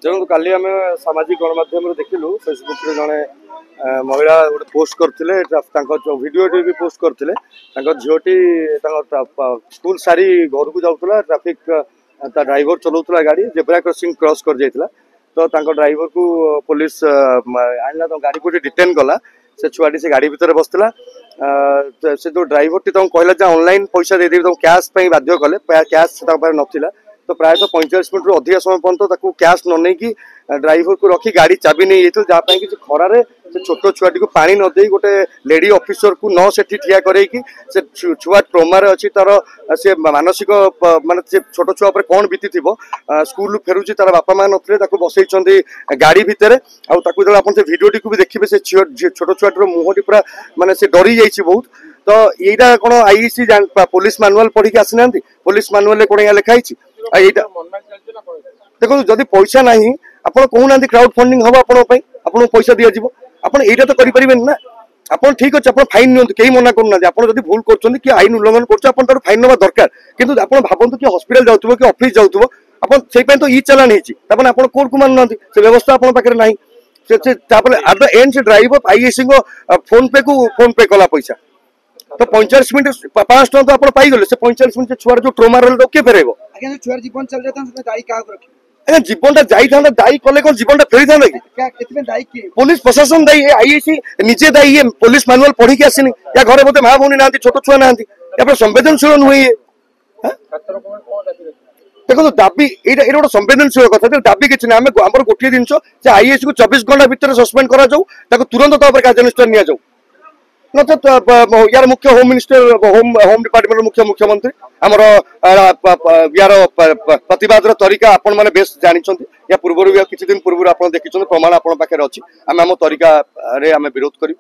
देखो काली आम सामाजिक गणमाध्यम देखिलु फेसबुक रे जड़े महिला गोटे पोस्ट करते भिडियो भी पोस्ट करते झीटी स्कूल सारी घर को जाऊला ट्राफिक ड्राइवर चलाऊला गाड़ी जेब्रा क्रॉसिंग क्रॉस कर जाइए तो ड्राइवर को पुलिस आना गाड़ी को डिटेन कला से छुआटी से गाड़ी भितर बसला से जो ड्राइवर टी कहला ऑनलाइन पैसा दे देवी कैश बाध्य कले कैश नाला तो प्रायः 45 मिनट रू अधिक समय पर्यटन कैश न नहीं कि ड्राइवर को रखी गाड़ी चाबी नहीं जाइए जहाँ कि खरारे से छोट छुआटी को पानी न दे गोटे लेडी ऑफिसर को न से ठिया करके छुआ ट्रोमार अच्छी तार से मानसिक माने से छोट छुआ पर कौन बीती थी स्कूल फेरुची तार बापा माँ नथिले बसई गाड़ी भितर आउ आप भिडियोटी को भी देखिए से छोट छुआटर मुहटी पूरा माने से डरी जाइए बहुत तो यहीटा कौन आईसी पुलिस मानुआल पढ़ी आसी पुलिस मानुआल कौन यहाँ लिखाई देखो जदि पैसा ना आप कहना क्राउड फंडिंग हम आपको पैसा दि जाव आप यहाँ तो करें ना आप ठीक अच्छे आप फाइन नि कहीं मना करना आप भूल कर आईन उल्लंघन कर फाइन ना दरकार किंतु आप भावतु कि हॉस्पिटल जाऊँ कि ऑफिस जाऊँ आप तो ई चलान होने आप कोर्ट को मानुना से व्यवस्था आप ना एट द एंड से ड्राइवर आईएससी फोन पे कला पैसा तो 45 मिनट 5 टका तो आप पाइगले से 45 मिनट छुआर जो ट्रोमा रहा किए फेर छुआर जीवन चल जाता जीवन जाइए दायी कले कौन जीवन फेरी था कि पुलिस प्रशासन दायी आईएसी निजे दायी ये पुलिस मानुआल पढ़ी के आसनी या घरे बोलते माँ भौणी ना छोट छुआ ना या संवेदनशील नुहे देखो दाबी ये गोटे संवेदनशील कथा दाबी किसी ना आम गोटे जिन आईएसी को 24 घंटा भितर सस्पेंड करा तुरंत कार्यानुष्ठान नि जाऊ यार मुख्य होम मिनिस्टर होम डिपार्टमेंट मुख्य मुख्यमंत्री आमर यार प्रतिवाद तरीका आपण मैंने बेस जानी या पूर्व किसी दिन पूर्व आप देखिए प्रमाण आप पाखे अच्छी आम तरीका आम विरोध करूँ।